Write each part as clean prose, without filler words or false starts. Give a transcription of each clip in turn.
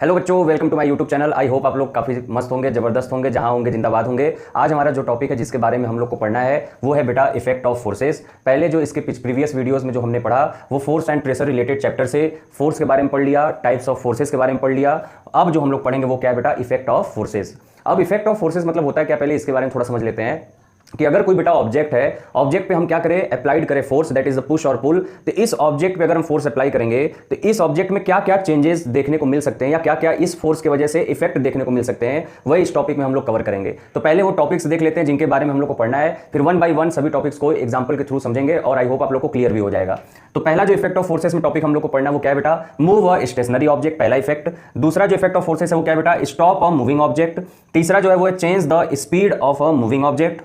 Hello बच्चों, welcome to my YouTube channel. I hope आप लोग काफ़ी मस्त होंगे, ज़बरदस्त होंगे, जहां होंगे जिंदाबाद होंगे। आज हमारा जो टॉपिक है जिसके बारे में हम लोग को पढ़ना है वो है बेटा इफेक्ट ऑफ फोर्सेस। पहले जो इसके प्रीवियस वीडियोस में जो हमने पढ़ा वो force and pressure related chapter से फोर्स के बारे में पढ़ लिया, टाइप्स ऑफ फोर्सेस के बारे में पढ़ लिया। अब जो हम लोग पढ़ेंगे वो क्या है बेटा, इफेक्ट ऑफ फोर्सेस। अब इफेक्ट ऑफ फोर्सेस मतलब होता है क्या, पहले इसके बारे में थोड़ा समझ लेते हैं कि अगर कोई बेटा ऑब्जेक्ट है, ऑब्जेक्ट पे हम क्या करें, अप्लाइड करें force, that is the push और पुल। तो इस ऑब्जेक्ट पे अगर हम फोर्स अप्लाई करेंगे तो इस ऑब्जेक्ट में क्या क्या चेंजेस देखने को मिल सकते हैं या क्या क्या इस फोर्स की वजह से इफेक्ट देखने को मिल सकते हैं, वही इस टॉपिक में हम लोग कवर करेंगे। तो पहले वो टॉपिक्स देख लेते हैं जिनके बारे में हम लोग को पढ़ना है, फिर वन बाय वन सभी टॉपिक्स को एग्जांपल के थ्रू समझेंगे और आई होप आप लोग को क्लियर भी हो जाएगा। तो पहला जो इफेक्ट ऑफ फोर्सेस में टॉपिक हम लोग को पढ़ना है वो क्या है बेटा, मूव अ स्टेशनरी ऑब्जेक्ट, पहला इफेक्ट। दूसरा जो इफेक्ट ऑफ फोर्सेस है वो क्या है बेटा, स्टॉप अ मूविंग ऑब्जेक्ट। तीसरा जो है वो change the speed of a moving object.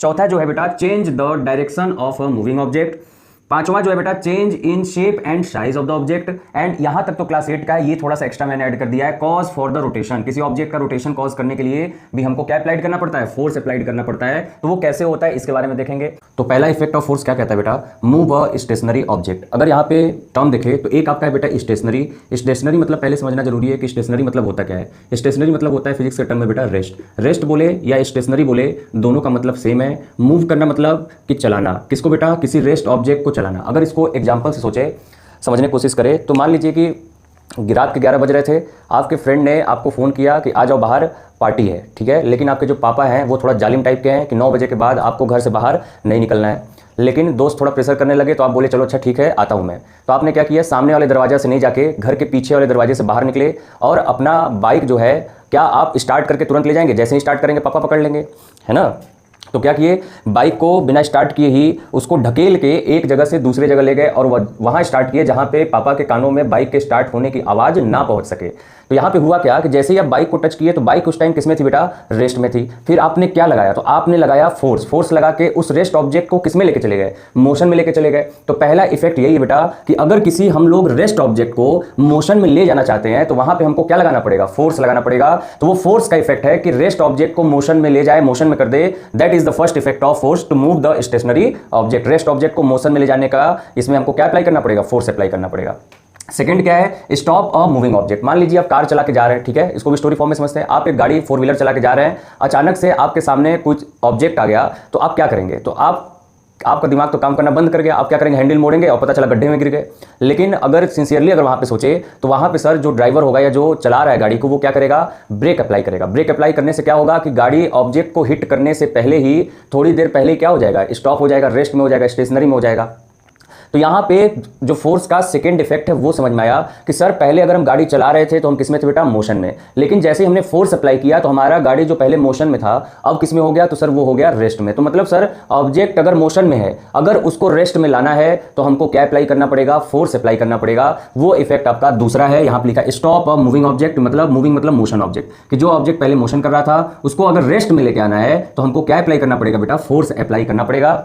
चौथा जो है बेटा change the direction of a moving object. पांचवा जो है बेटा change in shape and size of the object. And यहां तक तो क्लास 8 का है, ये थोड़ा सा एक्स्ट्रा मैंने ऐड कर दिया है, कॉज फॉर द रोटेशन। किसी ऑब्जेक्ट का रोटेशन कॉज करने के लिए भी हमको क्या अप्लाइड करना पड़ता है, फोर्स अप्लाइड करना पड़ता है। तो वो कैसे होता है इसके बारे में देखेंगे। तो पहला इफेक्ट ऑफ फोर्स क्या कहता है बेटा, मूव अ स्टेशनरी ऑब्जेक्ट। अगर यहाँ पे टर्म देखे तो एक आपका है बेटा स्टेशनरी। स्टेशनरी मतलब पहले समझना जरूरी है कि स्टेशनरी मतलब होता क्या है। स्टेशनरी मतलब होता है फिजिक्स के टर्म में बेटा रेस्ट। रेस्ट बोले या स्टेशनरी बोले दोनों का मतलब सेम है। मूव करना मतलब कि चलाना, किसको बेटा, किसी रेस्ट ऑब्जेक्ट को चलाना। अगर इसको एग्जाम्पल से सोचे, समझने की कोशिश करें तो मान लीजिए कि रात के 11 बज रहे थे, आपके फ्रेंड ने आपको फ़ोन किया कि आ जाओ बाहर पार्टी है, ठीक है। लेकिन आपके जो पापा हैं वो थोड़ा जालिम टाइप के हैं कि 9 बजे के बाद आपको घर से बाहर नहीं निकलना है। लेकिन दोस्त थोड़ा प्रेशर करने लगे तो आप बोले चलो अच्छा ठीक है आता हूँ मैं। तो आपने क्या किया, सामने वाले दरवाजे से नहीं जाके घर के पीछे वाले दरवाजे से बाहर निकले और अपना बाइक जो है क्या आप स्टार्ट करके तुरंत ले जाएंगे, जैसे ही स्टार्ट करेंगे पापा पकड़ लेंगे, है ना। तो क्या किए, बाइक को बिना स्टार्ट किए ही उसको ढकेल के एक जगह से दूसरे जगह ले गए और वहां स्टार्ट किए जहां पे पापा के कानों में बाइक के स्टार्ट होने की आवाज़ ना पहुंच सके। तो यहाँ पे हुआ क्या कि जैसे ही आप बाइक को टच किए तो बाइक उस टाइम किस में थी बेटा, रेस्ट में थी। फिर आपने क्या लगाया, तो आपने लगाया फोर्स। फोर्स लगा के उस रेस्ट ऑब्जेक्ट को किस में लेके चले गए, मोशन में लेके चले गए। तो पहला इफेक्ट यही है बेटा कि अगर किसी हम लोग रेस्ट ऑब्जेक्ट को मोशन में ले जाना चाहते हैं तो वहां पे हमको क्या लगाना पड़ेगा, फोर्स लगाना पड़ेगा। तो वो फोर्स का इफेक्ट है कि रेस्ट ऑब्जेक्ट को मोशन में ले जाए, मोशन में कर दे। That is the first effect of force to move the stationary object. Rest object को मोशन में ले जाने का इसमें हमको क्या अप्लाई करना पड़ेगा, फोर्स अप्लाई करना पड़ेगा। सेकंड क्या है, स्टॉप अ मूविंग ऑब्जेक्ट। मान लीजिए आप कार चला के जा रहे हैं, ठीक है, इसको भी स्टोरी फॉर्म में समझते हैं। आप एक गाड़ी 4 व्हीलर चला के जा रहे हैं, अचानक से आपके सामने कुछ ऑब्जेक्ट आ गया तो आप क्या करेंगे, तो आपका दिमाग तो काम करना बंद कर गया। आप क्या करेंगे, हैंडल मोड़ेंगे और पता चला गड्ढे में गिर गए। लेकिन अगर सिंसियरली अगर वहां पे सोचे तो वहां पे सर जो ड्राइवर होगा या जो चला रहा है गाड़ी को वो क्या करेगा, ब्रेक अप्लाई करेगा। ब्रेक अप्लाई करने से क्या होगा कि गाड़ी ऑब्जेक्ट को हिट करने से पहले ही थोड़ी देर पहले क्या हो जाएगा, स्टॉप हो जाएगा, रेस्ट में हो जाएगा, स्टेशनरी में हो जाएगा। तो यहाँ पे जो फोर्स का सेकंड इफेक्ट है वो समझ में आया कि सर पहले अगर हम गाड़ी चला रहे थे तो हम किस में थे बेटा, मोशन में। लेकिन जैसे ही हमने फोर्स अप्लाई किया तो हमारा गाड़ी जो पहले मोशन में था अब किस में हो गया, तो सर वो हो गया रेस्ट में। तो मतलब सर ऑब्जेक्ट अगर मोशन में है, अगर उसको रेस्ट में लाना है तो हमको क्या अप्लाई करना पड़ेगा, फोर्स अप्लाई करना पड़ेगा। वो इफेक्ट आपका दूसरा है। यहाँ पे लिखा स्टॉप अ मूविंग ऑब्जेक्ट, मतलब मूविंग मतलब मोशन ऑब्जेक्ट, कि जो ऑब्जेक्ट पहले मोशन कर रहा था उसको अगर रेस्ट में लेके आना है तो हमको क्या अप्लाई करना पड़ेगा बेटा, फोर्स अप्लाई करना पड़ेगा।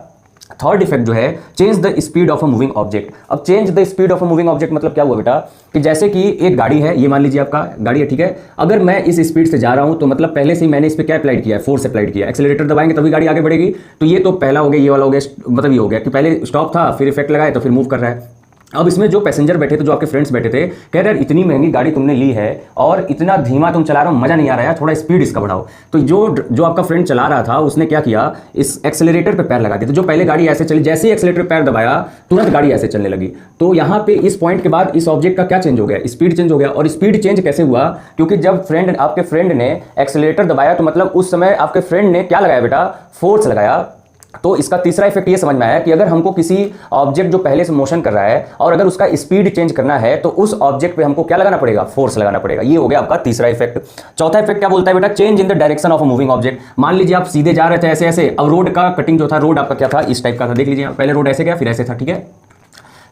थर्ड इफेक्ट जो है change the speed of a moving object. अब change the speed of a moving object मतलब क्या हुआ बेटा कि जैसे कि एक गाड़ी है, ये मान लीजिए आपका गाड़ी है, ठीक है। अगर मैं इस स्पीड से जा रहा हूं तो मतलब पहले से ही मैंने इस पे क्या अप्लाइड किया है, फोर्स अप्लाइड किया है। एक्सेलरेटर दबाएंगे तभी गाड़ी आगे बढ़ेगी। तो ये तो पहला हो गया, ये वाला हो गया, मतलब ये हो गया कि पहले स्टॉप था फिर इफेक्ट लगाया तो फिर मूव कर रहा है। अब इसमें जो पैसेंजर बैठे थे, जो आपके फ्रेंड्स बैठे थे, कह रहे इतनी महंगी गाड़ी तुमने ली है और इतना धीमा तुम चला रहे हो, मजा नहीं आ रहा है, थोड़ा स्पीड इसका बढ़ाओ। तो जो आपका फ्रेंड चला रहा था उसने क्या किया, इस एक्सेलरेटर पे पैर लगा दिया। तो जो पहले गाड़ी ऐसे चली, जैसे ही एक्सेलरेटर पे पैर दबाया तुरंत गाड़ी ऐसे चलने लगी। तो यहाँ पे इस पॉइंट के बाद इस ऑब्जेक्ट का क्या चेंज हो गया, स्पीड चेंज हो गया। और स्पीड चेंज कैसे हुआ, क्योंकि जब आपके फ्रेंड ने एक्सेलरेटर दबाया तो मतलब उस समय आपके फ्रेंड ने क्या लगाया बेटा, फोर्स लगाया। तो इसका तीसरा इफेक्ट ये समझ में आया कि अगर हमको किसी ऑब्जेक्ट जो पहले से मोशन कर रहा है और अगर उसका स्पीड चेंज करना है तो उस ऑब्जेक्ट पे हमको क्या लगाना पड़ेगा, फोर्स लगाना पड़ेगा। ये हो गया आपका तीसरा इफेक्ट। चौथा इफेक्ट क्या बोलता है बेटा, change in the direction of a moving object. मान लीजिए आप सीधे जा रहे थे ऐसे ऐसे, अब रोड का कटिंग जो था, रोड आपका क्या था, इस टाइप का था। देख लीजिए पहले रोड ऐसे गया फिर ऐसे था, ठीक है।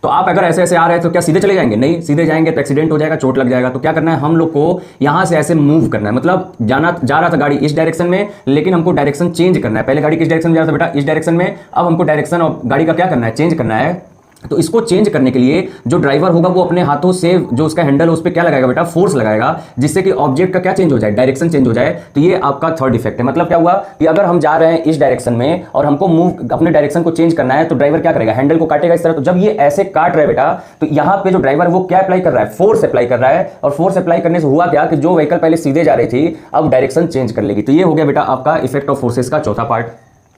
तो आप अगर ऐसे ऐसे आ रहे हैं तो क्या सीधे चले जाएंगे, नहीं, सीधे जाएंगे तो एक्सीडेंट हो जाएगा, चोट लग जाएगा। तो क्या करना है, हम लोग को यहां से ऐसे मूव करना है। मतलब जा रहा था गाड़ी इस डायरेक्शन में, लेकिन हमको डायरेक्शन चेंज करना है। पहले गाड़ी किस डायरेक्शन में जा रहा था बेटा, इस डायरेक्शन में। अब हमको डायरेक्शन ऑफ गाड़ी का क्या करना है, चेंज करना है। तो इसको चेंज करने के लिए जो ड्राइवर होगा वो अपने हाथों से जो उसका हैंडल है उस पर क्या लगाएगा बेटा, फोर्स लगाएगा, जिससे कि ऑब्जेक्ट का क्या चेंज हो जाए, डायरेक्शन चेंज हो जाए। तो ये आपका थर्ड इफेक्ट है। मतलब क्या हुआ कि अगर हम जा रहे हैं इस डायरेक्शन में और हमको मूव अपने डायरेक्शन को चेंज करना है, तो ड्राइवर क्या करेगा, हैंडल को काटेगा इस तरह। तो जब ये ऐसे काट रहा है बेटा, तो यहाँ पे जो ड्राइवर वो क्या अप्लाई कर रहा है, फोर्स अप्लाई कर रहा है। और फोर्स अप्लाई करने से हुआ क्या कि जो व्हीकल पहले सीधे जा रही थी अब डायरेक्शन चेंज कर लेगी। तो ये हो गया बेटा आपका इफेक्ट ऑफ फोर्सेस का चौथा पार्ट।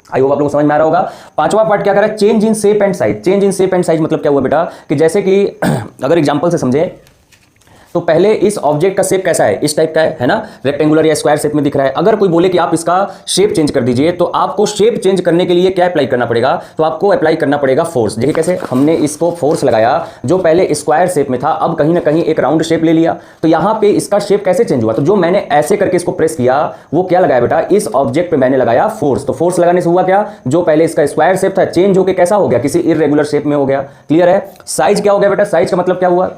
आई होप आप लोग समझ में आ रहा होगा। पांचवा पार्ट क्या कर रहा है, change in shape and size. Change in shape and size मतलब क्या हुआ बेटा कि जैसे कि अगर एग्जांपल से समझे तो पहले इस ऑब्जेक्ट का शेप कैसा है, इस टाइप का है ना, रेक्टेंगुलर या स्क्वायर शेप में दिख रहा है। अगर कोई बोले कि आप इसका शेप चेंज कर दीजिए, तो आपको शेप चेंज करने के लिए क्या अप्लाई करना पड़ेगा, तो आपको अप्लाई करना पड़ेगा फोर्स। देखिए कैसे हमने इसको फोर्स लगाया, जो पहले स्क्वायर शेप में था अब कहीं ना कहीं एक राउंड शेप ले लिया। तो यहां पे इसका शेप कैसे चेंज हुआ, तो जो मैंने ऐसे करके इसको प्रेस किया वो क्या लगाया बेटा, इस ऑब्जेक्ट पे मैंने लगाया फोर्स। तो फोर्स लगाने से हुआ क्या, जो पहले इसका स्क्वायर शेप था चेंज होकर कैसा हो गया, किसी इर्रेगुलर शेप में हो गया। क्लियर है। साइज क्या हो गया बेटा, साइज का मतलब क्या हुआ,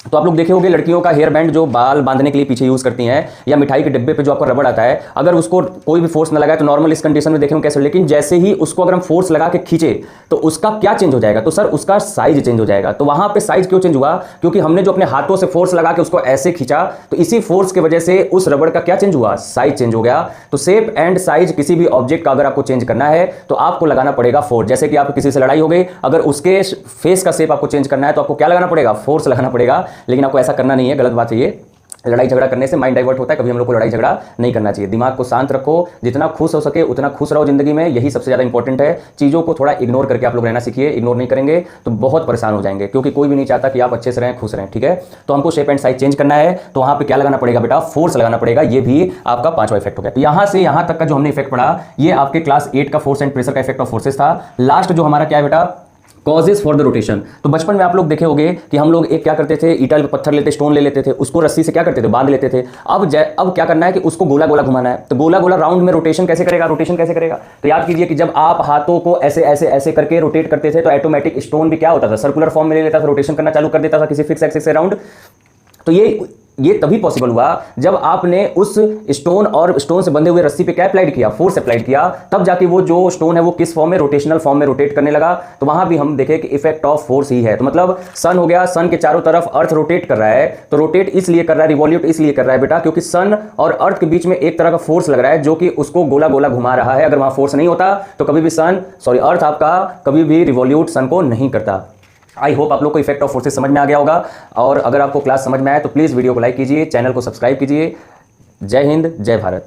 तो आप लोग देखे होंगे लड़कियों का हेयर बैंड जो बाल बांधने के लिए पीछे यूज करती हैं, या मिठाई के डिब्बे पे जो आपका रबड़ आता है, अगर उसको कोई भी फोर्स ना लगाए तो नॉर्मल इस कंडीशन में देखेंगे कैसे, लेकिन जैसे ही उसको अगर हम फोर्स लगा के खींचे तो उसका क्या चेंज हो जाएगा, तो सर उसका साइज चेंज हो जाएगा। तो वहां पे साइज क्यों चेंज हुआ, क्योंकि हमने जो अपने हाथों से फोर्स लगा के उसको ऐसे खींचा, तो इसी फोर्स की वजह से उस रबड़ का क्या चेंज हुआ, साइज चेंज हो गया। तो शेप एंड साइज किसी भी ऑब्जेक्ट का अगर आपको चेंज करना है तो आपको लगाना पड़ेगा फोर्स। जैसे कि आपको किसी से लड़ाई हो गई, अगर उसके फेस का शेप आपको चेंज करना है तो आपको क्या लगाना पड़ेगा, फोर्स लगाना पड़ेगा। लेकिन आपको ऐसा करना नहीं है, गलत बात है ये। लड़ाई झगड़ा करने से माइंड डाइवर्ट होता है, कभी हम लोग को लड़ाई झगड़ा नहीं करना चाहिए। दिमाग को शांत रखो, जितना खुश हो सके उतना खुश रहो जिंदगी में, यही सबसे ज्यादा इंपॉर्टेंट है। चीजों को थोड़ा इग्नोर करके आप लोग रहना सीखिए। इग्नोर नहीं करेंगे तो बहुत परेशान हो जाएंगे, क्योंकि कोई भी नहीं चाहता कि आप अच्छे से रहें, खुश रहें। ठीक है, तो हमको शेप एंड साइज चेंज करना है, तो वहां पे क्या लगाना पड़ेगा बेटा, फोर्स लगाना पड़ेगा। ये भी आपका पांचवा इफेक्ट हो गया। तो यहां से यहां तक का जो हमने इफेक्ट पढ़ा, ये आपके क्लास 8 का फोर्स एंड प्रेशर का इफेक्ट ऑफ फोर्सेस था। लास्ट जो हमारा क्या है बेटा, कॉजेज फॉर द रोटेशन। तो बचपन में आप लोग देखे होंगे कि हम लोग एक क्या करते थे, ईटा पत्थर लेते, स्टोन ले लेते थे, उसको रस्सी से क्या करते थे, बांध लेते थे। अब क्या करना है कि उसको गोला गोला घुमाना है। तो गोला गोला राउंड में रोटेशन कैसे करेगा, रोटेशन कैसे करेगा, तो याद कीजिए कि जब आप हाथों को ऐसे ऐसे ऐसे करके रोटेट करते थे तो ऑटोमेटिक स्टोन भी क्या होता था, सर्कुलर फॉर्म में ले लेता था, रोटेशन करना चालू कर देता था किसी फिक्स एक्सिस से राउंड। तो ये तभी पॉसिबल हुआ जब आपने उस स्टोन और स्टोन से बंधे हुए रस्सी पे क्या अप्लाइड किया, फोर्स अप्लाइड किया, तब जाके वो जो स्टोन है वो किस फॉर्म में, रोटेशनल फॉर्म में रोटेट करने लगा। तो वहां भी हम देखें कि इफेक्ट ऑफ फोर्स ही है। तो मतलब सन हो गया, सन के चारों तरफ अर्थ रोटेट कर रहा है। तो रोटेट इसलिए कर रहा है, रिवॉल्यूट इसलिए कर रहा है बेटा, क्योंकि सन और अर्थ के बीच में एक तरह का फोर्स लग रहा है जो कि उसको गोला गोला घुमा रहा है। अगर वहां फोर्स नहीं होता तो कभी भी अर्थ आपका कभी भी रिवॉल्यूट सन को नहीं करता। आई होप आप लोग को इफेक्ट ऑफ फोर्सेस समझ में आ गया होगा। और अगर आपको क्लास समझ में आए तो प्लीज़ वीडियो को लाइक कीजिए, चैनल को सब्सक्राइब कीजिए। जय हिंद, जय भारत।